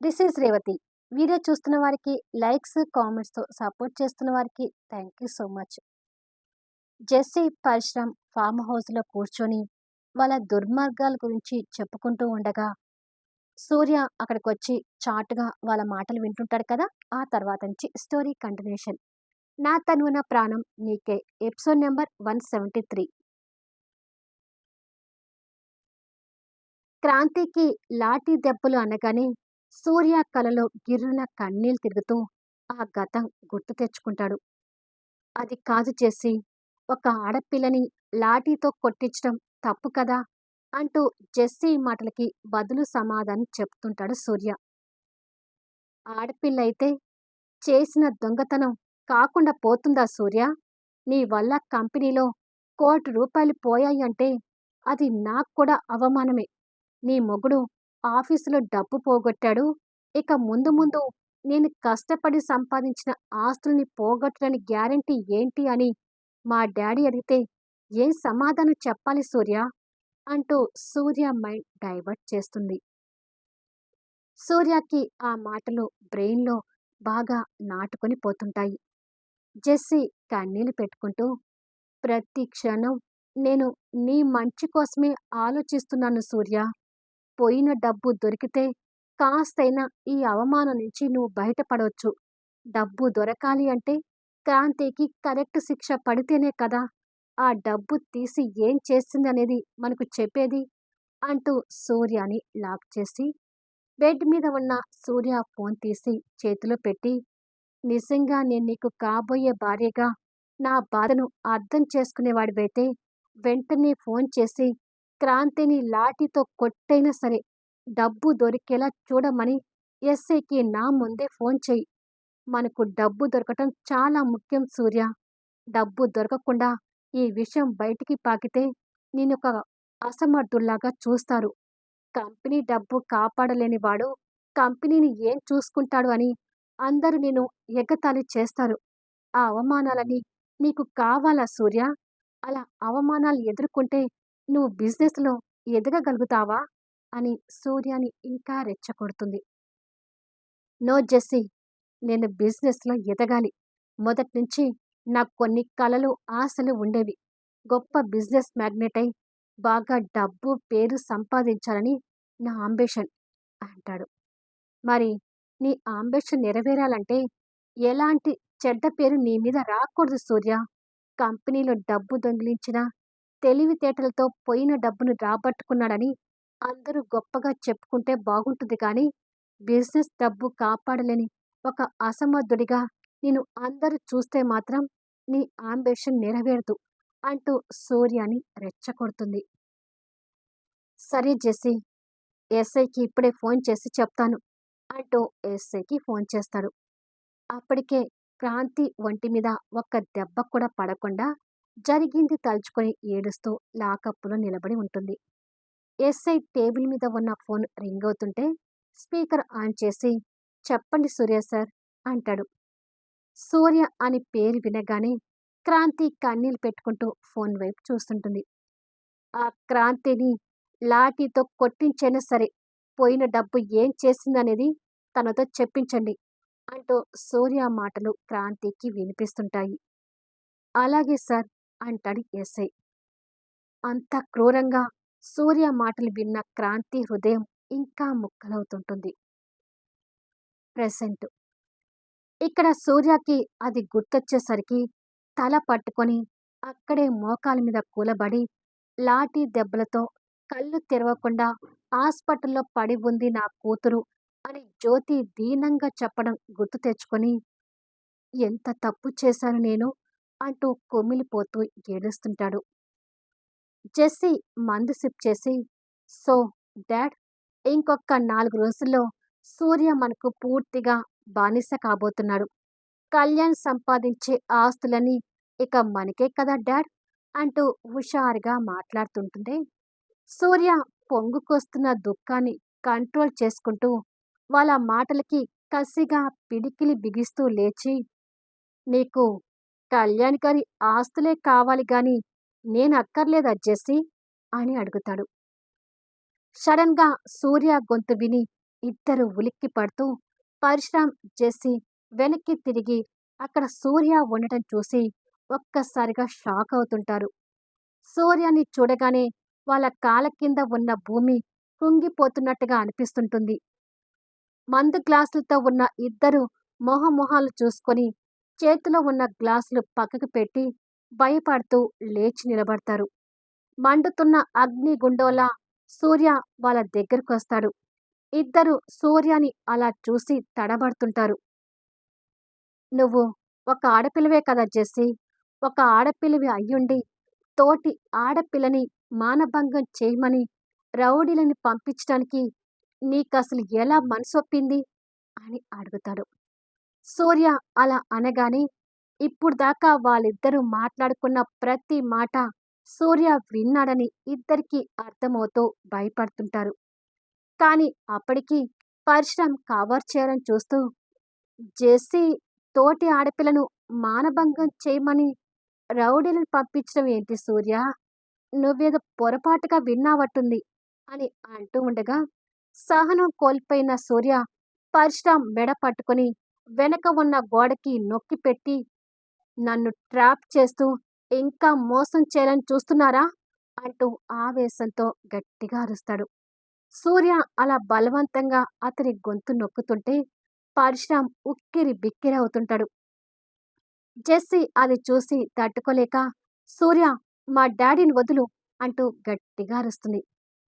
This is Revathi. Video చూస్తున్న వారికి likes, కామెంట్స్‌తో support చేస్తున్న వారికి thank you so much. Jessie, Parashuram farm హౌస్‌లో కూర్చొని వాళ్ళ దుర్మార్గాల గురించి చెప్పుకుంటూ ఉండగా, సూర్య అక్కడికొచ్చి చాటుగా వాళ్ళ మాటలు వింటుంటాడు కదా! ఆ తర్వాత నుంచి స్టోరీ కంటిన్యూషన్. 'నా తనువు నా ప్రాణం నీకే' ఎపిసోడ్ నంబర్ 173. క్రాంతికి లాఠీ దెబ్బలు అనగానే సూర్య కలలో గిర్రున కన్నీళ్లు తిరుగుతూ ఆ గతం గుర్తు తెచ్చుకుంటాడు. అది కాదు జెస్సీ. ఒక ఆడపిల్లని లాఠీతో కొట్టించడం తప్పు కదా! అంటూ జెస్సీ మాటలకి బదులు సమాధానం చెప్తుంటాడు సూర్య. ఆడపిల్లయితే చేసిన దొంగతనం కాకుండా పోతుందా సూర్య? నీ వల్ల కంపెనీలో ₹1,00,00,000 పోయాయంటే అది నాకు కూడా అవమానమే. నీ మొగుడు ఆఫీసులో డబ్బు పోగొట్టాడు. ఇక ముందు ముందు నేను కష్టపడి సంపాదించిన ఆస్తుల్ని పోగొట్టని గ్యారంటీ ఏంటి అని మా డ్యాడీ అడిగితే ఏం సమాధానం చెప్పాలి సూర్య? అంటూ సూర్య మైండ్ డైవర్ట్ చేస్తుంది. సూర్యకి ఆ మాటలు బ్రెయిన్‌లో బాగా నాటుకొని పోతుంటాయి. జెస్సీ కన్నీళ్లు పెట్టుకుంటూ, ప్రతి క్షణం నేను నీ మంచి కోసమే ఆలోచిస్తున్నాను సూర్య. పోయిన డబ్బు దొరికితే కాస్తైనా ఈ అవమానం నుంచి నువ్వు బయటపడొచ్చు. డబ్బు దొరకాలి అంటే క్రాంతికి కరెక్ట్ శిక్ష పడితేనే కదా ఆ డబ్బు తీసి ఏం చేసిందనేది మనకు చెప్పేది. అంటూ సూర్యని లాక్ చేసి బెడ్ మీద ఉన్న సూర్య ఫోన్ తీసి చేతిలో పెట్టి, నిజంగా నేను నీకు కాబోయే భార్యగా నా బాధను అర్థం చేసుకునేవాడివైతే వెంటనే ఫోన్ చేసి క్రాంతిని లాఠీతో కొట్టైనా సరే డబ్బు దొరికేలా చూడమని ఎస్ఐకి నా ముందే ఫోన్ చెయ్యి. మనకు డబ్బు దొరకటం చాలా ముఖ్యం సూర్య. డబ్బు దొరకకుండా ఈ విషయం బయటికి పాకితే నేనొక అసమర్థుల్లాగా చూస్తారు. కంపెనీ డబ్బు కాపాడలేని వాడు కంపెనీని ఏం చూసుకుంటాడు అని అందరూ నిన్ను ఎగతాళి చేస్తారు. ఆ అవమానాలని నీకు కావాలా సూర్య? అలా అవమానాలు ఎదుర్కొంటే నువ్వు బిజినెస్‌లో ఎదగగలుగుతావా? అని సూర్యని ఇంకా రెచ్చగొడుతుంది. No Jessie. నేను బిజినెస్‌లో ఎదగాలి. మొదట్నుంచి నాకు కొన్ని కలలు, ఆశలు ఉండేవి. గొప్ప బిజినెస్ మ్యాగ్నెట్ అయి బాగా డబ్బు, పేరు సంపాదించాలని నా అంబిషన్ అంటాడు. మరి నీ అంబిషన్ నెరవేరాలంటే ఎలాంటి చెడ్డ పేరు నీ మీద రాకూడదు సూర్య. కంపెనీలో డబ్బు దొంగిలించిన, తెలివితేటలతో పోయిన డబ్బును రాబట్టుకున్నాడని అందరూ గొప్పగా చెప్పుకుంటే బాగుంటుంది కానీ, బిజినెస్ డబ్బు కాపాడలేని ఒక అసమర్థుడిగా నిన్ను అందరూ చూస్తే మాత్రం నీ అంబిషన్ నెరవేరదు అంటూ సూర్యని రెచ్చగొడుతుంది. సరే జెస్సీ, ఎస్ఐకి ఇప్పుడే ఫోన్ చేసి చెప్తాను అంటూ ఎస్ఐకి ఫోన్ చేస్తాడు. అప్పటికే క్రాంతి ఒంటి మీద ఒక్క దెబ్బ కూడా పడకుండా జరిగింది తలుచుకొని ఏడుస్తూ లాకప్పులో నిలబడి ఉంటుంది. ఎస్ఐ టేబుల్ మీద ఉన్న ఫోన్ రింగ్ అవుతుంటే స్పీకర్ ఆన్ చేసి, చెప్పండి సూర్య సార్ అంటాడు. సూర్య అని పేరు వినగానే క్రాంతి కన్నీళ్లు పెట్టుకుంటూ ఫోన్ వైపు చూస్తుంటుంది. ఆ క్రాంతిని లాఠీతో కొట్టించైనా సరే పోయిన డబ్బు ఏం చేసిందనేది తనతో చెప్పించండి అంటూ సూర్య మాటలు క్రాంతికి వినిపిస్తుంటాయి. అలాగే సార్ అంటాడు ఎస్ఐ. అంత క్రూరంగా సూర్య మాటలు విన్న క్రాంతి హృదయం ఇంకా ముక్కలవుతుంటుంది. ప్రెజెంట్ ఇక్కడ సూర్యకి అది గుర్తొచ్చేసరికి తల పట్టుకొని అక్కడే మోకాల మీద కూలబడి లాఠీ దెబ్బలతో కళ్ళు తెరవకుండా హాస్పిటల్లో పడి ఉంది నా కూతురు అని జ్యోతి దీనంగా చెప్పడం గుర్తు తెచ్చుకొని, ఎంత తప్పు చేశాను నేను అంటూ కుమిలిపోతూ ఏడుస్తుంటాడు. జెస్సీ మందు సిప్ చేసి, సో డాడ్, ఇంకొక 4 రోజుల్లో సూర్య మనకు పూర్తిగా బానిస కాబోతున్నాడు. కళ్యాణ్ సంపాదించే ఆస్తులన్నీ ఇక మనకే కదా డాడ్ అంటూ హుషారుగా మాట్లాడుతుంటుంటే, సూర్య పొంగుకొస్తున్న దుఃఖాన్ని కంట్రోల్ చేసుకుంటూ వాళ్ళ మాటలకి కసిగా పిడికిలి బిగిస్తూ లేచి, నీకు కళ్యాణ్ గారి ఆస్తులే కావాలి గాని నేనక్కర్లేదా జెస్సీ అని అడుగుతాడు. సడన్‌గా సూర్య గొంతు విని ఇద్దరు ఉలిక్కి పడుతూ పరశురాం, జెస్సీ వెనక్కి తిరిగి అక్కడ సూర్య ఉండటం చూసి ఒక్కసారిగా షాక్ అవుతుంటారు. సూర్యాని చూడగానే వాళ్ళ కాళ్ళ కింద ఉన్న భూమి కుంగిపోతున్నట్టుగా అనిపిస్తుంటుంది. మందు గ్లాసులతో ఉన్న ఇద్దరు మొహమొహాలు చూసుకొని చేతిలో ఉన్న గ్లాసులు పక్కకు పెట్టి భయపడుతూ లేచి నిలబడతారు. మండుతున్న అగ్నిగుండంలా సూర్య వాళ్ళ దగ్గరకొస్తాడు. ఇద్దరు సూర్యని అలా చూసి తడబడుతుంటారు. "నువ్వు ఒక ఆడపిల్లవే కదా జెస్సీ! ఒక ఆడపిల్లవి అయ్యుండి తోటి ఆడపిల్లని మానభంగం చేయమని రౌడీలని పంపించటానికి నీకసలు ఎలా మనసొప్పింది?" అని అడుగుతాడు. సూర్య అలా అనగానే ఇప్పుడుదాకా వాళ్ళిద్దరూ మాట్లాడుకున్న ప్రతి మాట సూర్య విన్నాడని ఇద్దరికీ అర్థమవుతూ భయపడుతుంటారు. కానీ అప్పటికి పరశురాం కవర్ చేయాలని చూస్తూ, "జెస్సీ తోటి ఆడపిల్లను మానభంగం చేయమని రౌడీలను పంపించడం ఏంటి సూర్య? నువ్వేదో పొరపాటుగా విన్నావట్టుంది" అని అంటూ ఉండగా, సహనం కోల్పోయిన సూర్య పరశురాం మెడ పట్టుకొని వెనక ఉన్న గోడకి నొక్కిపెట్టి, "నన్ను ట్రాప్ చేస్తూ ఇంకా మోసం చేయాలని చూస్తున్నారా?" అంటూ ఆవేశంతో గట్టిగా అరుస్తాడు. సూర్య అలా బలవంతంగా అతని గొంతు నొక్కుతుంటే పరశురాం ఉక్కిరి బిక్కిరవుతుంటాడు. జెస్సీ అది చూసి తట్టుకోలేక, "సూర్య, మా డాడీని వదులు" అంటూ గట్టిగా అరుస్తుంది.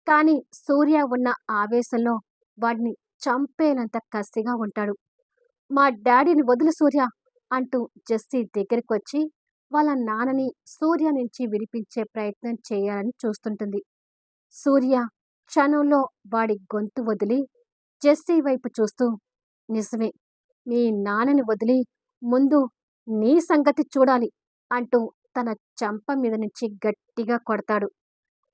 కానీ సూర్య ఉన్న ఆవేశంలో వాడిని చంపేనంత కసిగా ఉంటాడు. "మా డాడీని వదులు సూర్య" అంటూ జెస్సీ దగ్గరికొచ్చి వాళ్ళ నాన్నని సూర్య నుంచి విడిపించే ప్రయత్నం చేయాలని చూస్తుంటుంది. సూర్య క్షణంలో వాడి గొంతు వదిలి జెస్సీ వైపు చూస్తూ, "నిజమే, మీ నాన్నని వదిలి ముందు నీ సంగతి చూడాలి" అంటూ తన చెంప మీద నుంచి గట్టిగా కొడతాడు.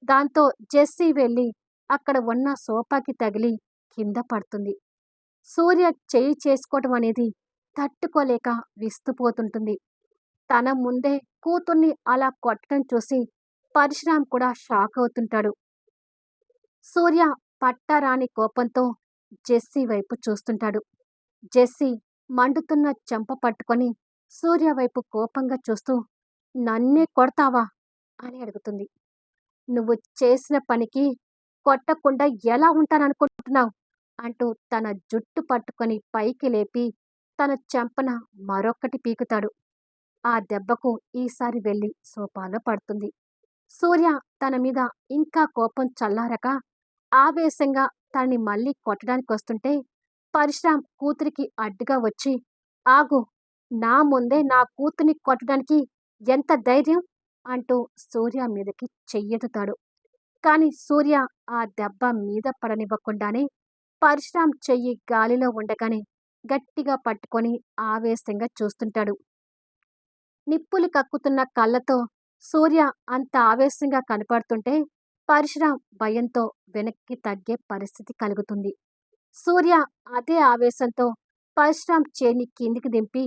దాంతో జెస్సీ వెళ్ళి అక్కడ ఉన్న సోఫాకి తగిలి కింద పడుతుంది. సూర్య చెయ్యి చేసుకోవటం అనేది తట్టుకోలేక విస్తుపోతుంటుంది. తన ముందే కూతుర్ని అలా కొట్టడం చూసి పరశురాం కూడా షాక్ అవుతుంటాడు. సూర్య పట్టరాని కోపంతో జెస్సీ వైపు చూస్తుంటాడు. జెస్సీ మండుతున్న చెంప పట్టుకొని సూర్య వైపు కోపంగా చూస్తూ, "నన్నే కొడతావా?" అని అడుగుతుంది. "నువ్వు చేసిన పనికి కొట్టకుండా ఎలా ఉంటాననుకుంటున్నావు?" అంటూ తన జుట్టు పట్టుకొని పైకి లేపి తన చెంపన మరొక్కటి పీకుతాడు. ఆ దెబ్బకు ఈసారి వెళ్ళి సోఫాలో పడుతుంది. సూర్య తన మీద ఇంకా కోపం చల్లారక ఆవేశంగా తనని మళ్ళీ కొట్టడానికొస్తుంటే పరశురాం కూతురికి అడ్డుగా వచ్చి, "ఆగు! నా ముందే నా కూతుర్ని కొట్టడానికి ఎంత ధైర్యం?" అంటూ సూర్య మీదకి చెయ్యెత్తుతాడు. కాని సూర్య ఆ దెబ్బ మీద పడనివ్వకుండానే పరశురాం చెయ్యి గాలిలో ఉండగానే గట్టిగా పట్టుకొని ఆవేశంగా చూస్తుంటాడు. నిప్పులు కక్కుతున్న కళ్ళతో సూర్య అంత ఆవేశంగా కనపడుతుంటే పరశురాం భయంతో వెనక్కి తగ్గే పరిస్థితి కలుగుతుంది. సూర్య అదే ఆవేశంతో పరశురాం చేయిని కిందికి దింపి,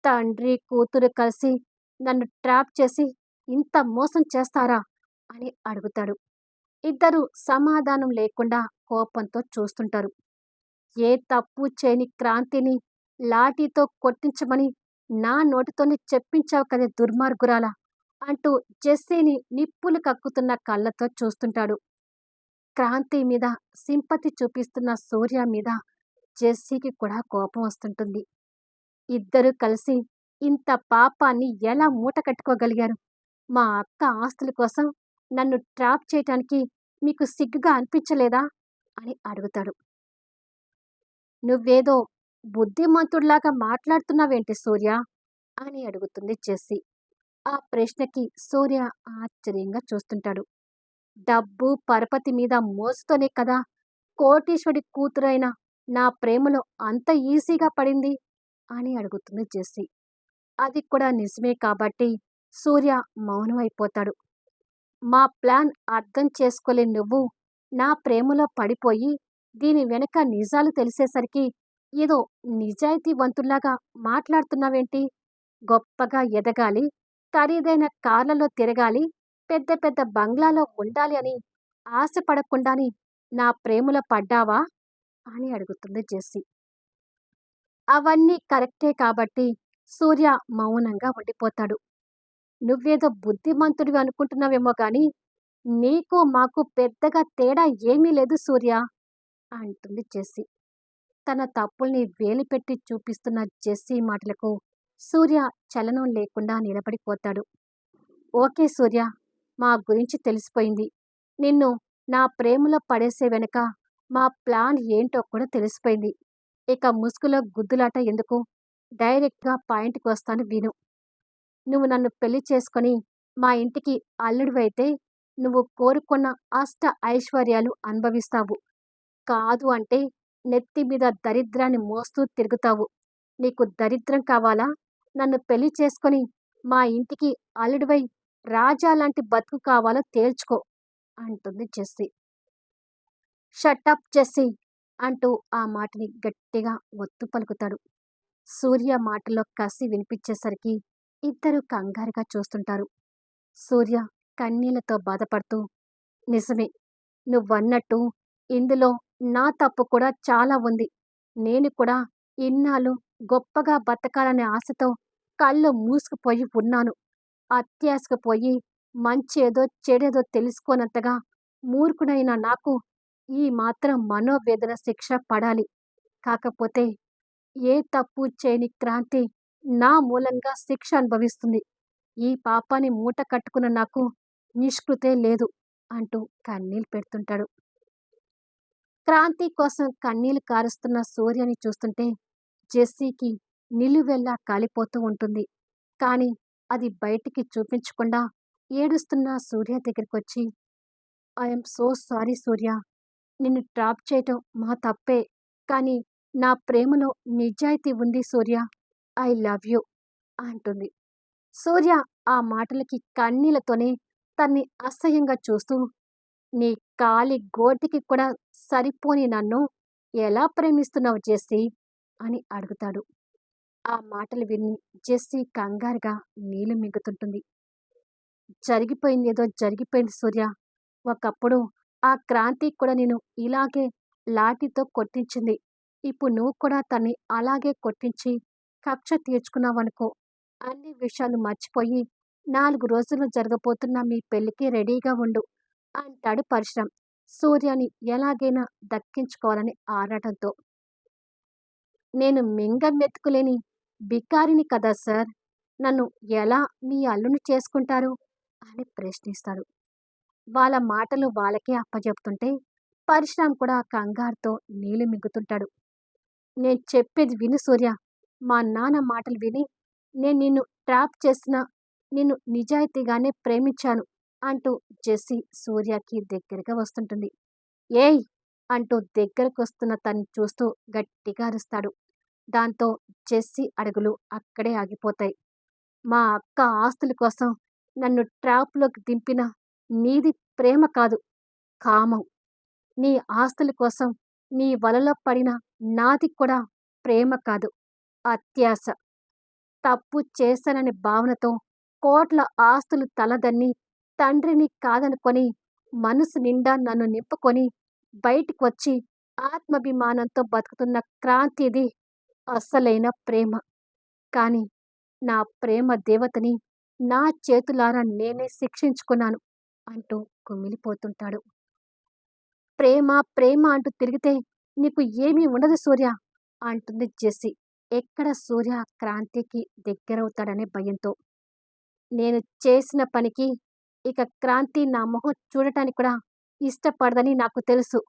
"తండ్రి కూతురు కలిసి నన్ను ట్రాప్ చేసి ఇంత మోసం చేస్తారా?" అని అడుగుతాడు. ఇద్దరూ సమాధానం లేకుండా కోపంతో చూస్తుంటారు. "ఏ తప్పు చేయని క్రాంతిని లాఠీతో కొట్టించమని నా నోటితోనే చెప్పించావు కదే దుర్మార్గురాలా" అంటూ జెస్సీని నిప్పులు కక్కుతున్న కళ్ళతో చూస్తుంటాడు. క్రాంతి మీద సింపతి చూపిస్తున్న సూర్య మీద జెస్సీకి కూడా కోపం వస్తుంటుంది. ఇద్దరూ కలిసి ఇంత పాపాన్ని ఎలా మూటకట్టుకోగలిగారు? మా అక్క ఆస్తుల కోసం నన్ను ట్రాప్ చేయటానికి మీకు సిగ్గుగా అనిపించలేదా? అని అడుగుతాడు. "నువ్వేదో బుద్ధిమంతుడిలాగా మాట్లాడుతున్నావేంటి సూర్య?" అని అడుగుతుంది జెస్సీ. ఆ ప్రశ్నకి సూర్య ఆశ్చర్యంగా చూస్తుంటాడు. "డబ్బు, పరపతి మీద మోజుతోనే కదా కోటీశ్వరుడి కూతురైన నా ప్రేమలో అంత ఈజీగా పడింది" అని అడుగుతుంది జెస్సీ. అది కూడా నిజమే కాబట్టి సూర్య మౌనమైపోతాడు. "మా ప్లాన్ అర్థం చేసుకోలేని నువ్వు నా ప్రేమలో పడిపోయి దీని వెనక నిజాలు తెలిసేసరికి ఏదో నిజాయితీవంతుల్లాగా మాట్లాడుతున్నావేంటి? గొప్పగా ఎదగాలి, ఖరీదైన కార్లలో తిరగాలి, పెద్ద పెద్ద బంగ్లాలో ఉండాలి అని ఆశపడకుండానే నా ప్రేమలో పడ్డావా?" అని అడుగుతుంది జెస్సీ. అవన్నీ కరెక్టే కాబట్టి సూర్య మౌనంగా ఉండిపోతాడు. నువ్వేదో బుద్ధిమంతుడివి అనుకుంటున్నావేమో గాని, నీకు మాకు పెద్దగా తేడా ఏమీ లేదు సూర్య అంటుంది జెస్సీ. తన తప్పుల్ని వేలిపెట్టి చూపిస్తున్న జెస్సీ మాటలకు సూర్య చలనం లేకుండా నిలబడిపోతాడు. ఓకే సూర్య, మా గురించి తెలిసిపోయింది. నిన్ను నా ప్రేమలో పడేసే వెనక మా ప్లాన్ ఏంటో కూడా తెలిసిపోయింది. ఇక ముసుగులో గుద్దులాట ఎందుకు? డైరెక్ట్‌గా పాయింట్‌కొస్తాను విను. నువ్వు నన్ను పెళ్లి చేసుకొని మా ఇంటికి అల్లుడివైతే నువ్వు కోరుకున్న అష్ట ఐశ్వర్యాలు అనుభవిస్తావు. కాదు అంటే నెత్తి మీద దరిద్రాన్ని మోస్తూ తిరుగుతావు. నీకు దరిద్రం కావాలా? నన్ను పెళ్లి చేసుకొని మా ఇంటికి అల్లుడివై రాజా లాంటి బతుకు కావాలో తేల్చుకో అంటుంది జెస్సీ. షటప్ జెస్సీ అంటూ ఆ మాటని గట్టిగా ఒత్తు పలుకుతాడు. సూర్య మాటలో కసి వినిపించేసరికి ఇద్దరూ కంగారుగా చూస్తుంటారు. సూర్య కన్నీళ్లతో బాధపడుతూ, నిజమే, నువ్వన్నట్టు ఇందులో నా తప్పు కూడా చాలా ఉంది. నేను కూడా ఇన్నాళ్ళు గొప్పగా బతకాలనే ఆశతో కళ్ళు మూసుకుపోయి ఉన్నాను. అత్యాశకు పోయి మంచేదో చెడేదో తెలుసుకోనంతగా మూర్ఖుడైన నాకు ఈ మాత్రం మనోవేదన శిక్ష పడాలి. కాకపోతే ఏ తప్పు చేయని క్రాంతి నా మూలంగా శిక్ష అనుభవిస్తుంది. ఈ పాపాన్ని మూట కట్టుకున్న నాకు నిష్కృతే లేదు అంటూ కన్నీళ్లు పెడుతుంటాడు. క్రాంతి కోసం కన్నీళ్లు కారుస్తున్న సూర్యని చూస్తుంటే జెస్సీకి నిలువెల్లా కాలిపోతూ ఉంటుంది. కానీ అది బయటికి చూపించకుండా ఏడుస్తున్న సూర్య దగ్గరికొచ్చి, ఐఎమ్ సో సారీ సూర్య. నిన్ను ట్రాప్ చేయటం మా తప్పే. కానీ నా ప్రేమలో నిజాయితీ ఉంది సూర్య. ఐ లవ్ యూ అంటుంది. సూర్య ఆ మాటలకి కన్నీళ్లతోనే తన్ని అసహ్యంగా చూస్తూ, నీ కాలి గోటికి కూడా సరిపోని నన్ను ఎలా ప్రేమిస్తున్నావు జెస్సీ అని అడుగుతాడు. ఆ మాటలు విని జెస్సీ కంగారుగా నీళ్లు మింగుతుంటుంది. జరిగిపోయిందేదో జరిగిపోయింది సూర్య. ఒకప్పుడు ఆ క్రాంతి కూడా నేను ఇలాగే లాఠీతో కొట్టించింది. ఇప్పుడు నువ్వు కూడా తన్ని అలాగే కొట్టించి కక్ష తీర్చుకున్నావనుకో. అన్ని విషయాలు మర్చిపోయి 4 రోజుల్లో జరగబోతున్న మీ పెళ్లికి రెడీగా ఉండు అంటాడు పరశురాం సూర్యని ఎలాగైనా దక్కించుకోవాలని ఆరాటంతో. నేను మింగమెత్తుకులేని బికారిని కదా సార్. నన్ను ఎలా మీ అల్లుని చేసుకుంటారు అని ప్రశ్నిస్తాడు. వాళ్ళ మాటలు వాళ్ళకే అప్పజెప్తుంటే పరశురాం కూడా కంగారుతో నీళ్లు మింగుతుంటాడు. నేను చెప్పేది విను సూర్య. మా నాన్న మాటలు విని నేను నిన్ను ట్రాప్ చేసినా నిన్ను నిజాయితీగానే ప్రేమించాను అంటూ జెస్సీ సూర్యకి దగ్గరగా వస్తుంటుంది. ఏయ్ అంటూ దగ్గరకొస్తున్న తన్ని చూస్తూ గట్టిగా అరుస్తాడు. దాంతో జెస్సీ అడుగులు అక్కడే ఆగిపోతాయి. మా అక్క ఆస్తుల కోసం నన్ను ట్రాప్‌లోకి దింపిన నీది ప్రేమ కాదు, కామం. నీ ఆస్తుల కోసం నీ వలలో పడిన నాది కూడా ప్రేమ కాదు, అత్యాశ. తప్పు చేశాననే భావనతో కోట్ల ఆస్తులు తలదన్ని తండ్రిని కాదనుకొని మనసు నిండా నన్ను నింపుకొని బయటికొచ్చి ఆత్మాభిమానంతో బతుకుతున్న క్రాంతిది అస్సలైన ప్రేమ. కాని నా ప్రేమ దేవతని నా చేతులారా నేనే శిక్షించుకున్నాను అంటూ కుమిలిపోతుంటాడు. ప్రేమ ప్రేమ అంటూ తిరిగితే నీకు ఏమీ ఉండదు సూర్య అంటుంది జెస్సీ. ఎక్కడ సూర్య క్రాంతికి దగ్గరవుతాడనే భయంతో. నేను చేసిన పనికి ఇక క్రాంతి నా మొహం చూడటానికి కూడా ఇష్టపడదని నాకు తెలుసు.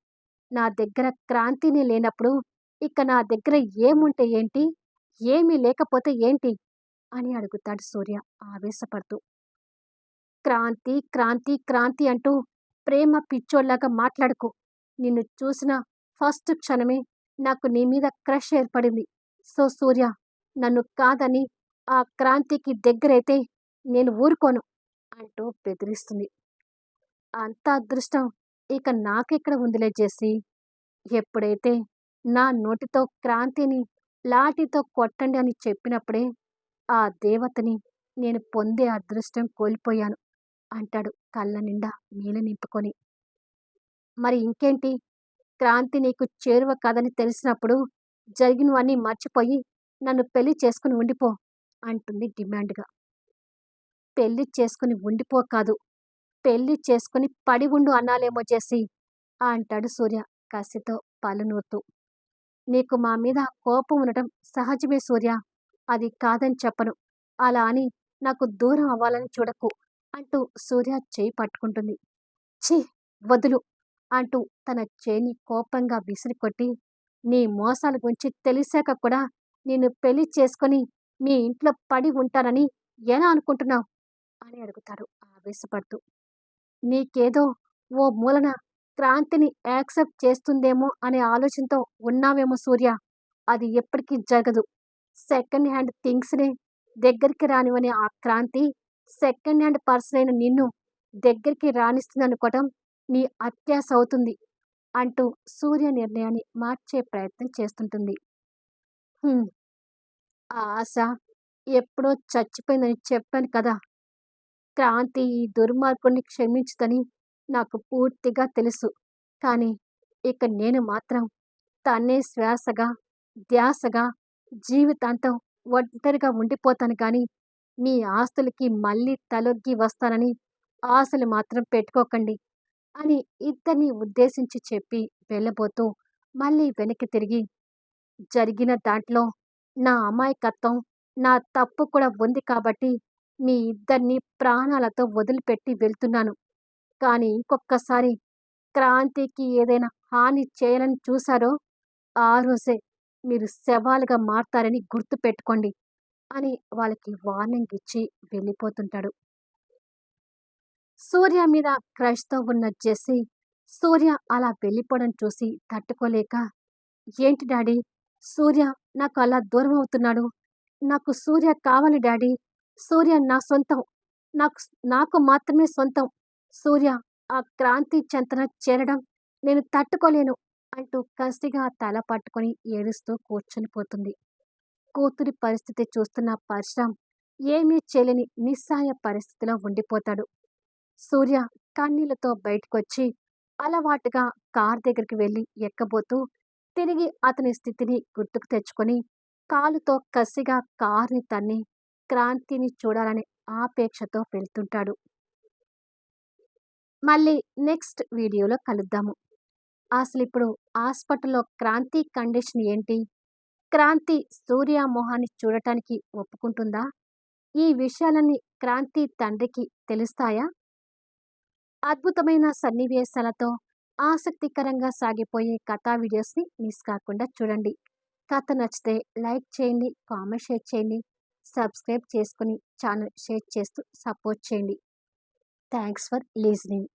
నా దగ్గర క్రాంతినే లేనప్పుడు ఇక నా దగ్గర ఏముంటే ఏంటి? ఏమీ లేకపోతే ఏంటి? అని అడుగుతాడు సూర్య ఆవేశపడుతూ. క్రాంతి, క్రాంతి, క్రాంతి అంటూ ప్రేమ పిచ్చోళ్లాగా మాట్లాడకు. నిన్ను చూసిన ఫస్ట్ క్షణమే నాకు నీ మీద క్రష్ ఏర్పడింది. సో సూర్య, నన్ను కాదని ఆ క్రాంతికి దగ్గరైతే నేను ఊరుకోను అంటూ బెదిరిస్తుంది. అంత అదృష్టం ఇక నాకెక్కడ ఉందిలే జెస్సీ. ఎప్పుడైతే నా నోటితో క్రాంతిని లాఠీతో కొట్టండి అని చెప్పినప్పుడే ఆ దేవతని నేను పొందే అదృష్టం కోల్పోయాను అంటాడు కళ్ళ నిండా నీళ్ళు నింపుకొని. మరి ఇంకేంటి? క్రాంతి నీకు చేరువ కాదని తెలిసినప్పుడు జరిగినవన్నీ మర్చిపోయి నన్ను పెళ్లి చేసుకుని ఉండిపో అంటుంది డిమాండ్‌గా. పెళ్లి చేసుకుని ఉండిపో కాదు, పెళ్లి చేసుకుని పడి ఉండు అనాలేమో జెస్సీ అంటాడు సూర్య కసితో పళ్ళు నూరుతూ. నీకు మా మీద కోపం ఉండటం సహజమే సూర్య. అది కాదని చెప్పను. అలా అని నాకు దూరం అవ్వాలని చూడకు అంటూ సూర్య చేయి పట్టుకుంటుంది. ఛీ! వదులు అంటూ తన చేయిని కోపంగా విసిరికొట్టి, నీ మోసాల గురించి తెలిసాక కూడా నిన్ను పెళ్లి చేసుకొని మీ ఇంట్లో పడి ఉంటానని ఎలా అనుకుంటున్నావు? అని అడుగుతాడు ఆవేశపడుతూ. నీకేదో ఓ మూలన క్రాంతిని యాక్సెప్ట్ చేస్తుందేమో అనే ఆలోచనతో ఉన్నావేమో సూర్య. అది ఎప్పటికీ జరగదు. సెకండ్ హ్యాండ్ థింగ్స్‌నే దగ్గరికి రానివ్వని ఆ క్రాంతి, సెకండ్ హ్యాండ్ పర్సన్ అయిన నిన్ను దగ్గరికి రానిస్తుందనుకోవటం నీ అత్యాశ అవుతుంది అంటూ సూర్య నిర్ణయాన్ని మార్చే ప్రయత్నం చేస్తుంటుంది. హ్మ్. ఆ ఆశ ఎప్పుడో చచ్చిపోయిందని చెప్పాను కదా! క్రాంతి ఈ దుర్మార్గుడిని క్షమించుదని నాకు పూర్తిగా తెలుసు. కానీ ఇక నేను మాత్రం తనే శ్వాసగా, ధ్యాసగా జీవితాంతం ఒంటరిగా ఉండిపోతాను గానీ, మీ ఆస్తులకి మళ్ళీ తలొగ్గి వస్తానని ఆశలు మాత్రం పెట్టుకోకండి అని ఇద్దరిని ఉద్దేశించి చెప్పి వెళ్ళబోతూ మళ్ళీ వెనక్కి తిరిగి, జరిగిన దాంట్లో నా అమాయకత్వం, నా తప్పు కూడా ఉంది కాబట్టి మీ ఇద్దరిని ప్రాణాలతో వదిలిపెట్టి వెళ్తున్నాను. కానీ ఇంకొక్కసారి క్రాంతికి ఏదైనా హాని చేయాలని చూశారో, ఆ రోజే మీరు శవాలుగా మారతారని గుర్తుపెట్టుకోండి అని వాళ్ళకి వార్నింగ్ ఇచ్చి వెళ్ళిపోతుంటాడు. సూర్య మీద క్రష్‌తో ఉన్న జెస్సీ, సూర్య అలా వెళ్ళిపోవడం చూసి తట్టుకోలేక, ఏంటి డాడీ, సూర్య నాకు అలా దూరమవుతున్నాడు. నాకు సూర్య కావాలి డాడీ. సూర్య నా సొంతం. నాకు మాత్రమే సొంతం. సూర్య ఆ క్రాంతి చెంతన చేరడం నేను తట్టుకోలేను అంటూ కసిగా తల పట్టుకొని ఏడుస్తూ కూర్చొని పోతుంది. కూతురి పరిస్థితి చూస్తున్న పరశురాం ఏమీ చేయలేని నిస్సహాయ పరిస్థితిలో ఉండిపోతాడు. సూర్య కన్నీళ్లతో బయటకొచ్చి అలవాటుగా కారు దగ్గరికి వెళ్లి ఎక్కబోతూ తిరిగి అతని స్థితిని గుర్తుకు తెచ్చుకొని కాలుతో కసిగా కార్‌ని తన్ని క్రాంతిని చూడాలనే ఆపేక్షతో వెళ్తుంటాడు. మళ్ళీ నెక్స్ట్ వీడియోలో కలుద్దాము. అసలిప్పుడు హాస్పిటల్‌లో క్రాంతి కండిషన్ ఏంటి? క్రాంతి సూర్య మొహాన్ని చూడటానికి ఒప్పుకుంటుందా? ఈ విషయాలన్నీ క్రాంతి తండ్రికి తెలుస్తాయా? అద్భుతమైన సన్నివేశాలతో ఆసక్తికరంగా సాగిపోయే కథా వీడియోస్‌ని మిస్ కాకుండా చూడండి. కథ నచ్చితే లైక్ చేయండి, కామెంట్ షేర్ చేయండి, సబ్స్క్రైబ్ చేసుకొని ఛానల్ షేర్ చేస్తూ సపోర్ట్ చేయండి. Thanks for listening.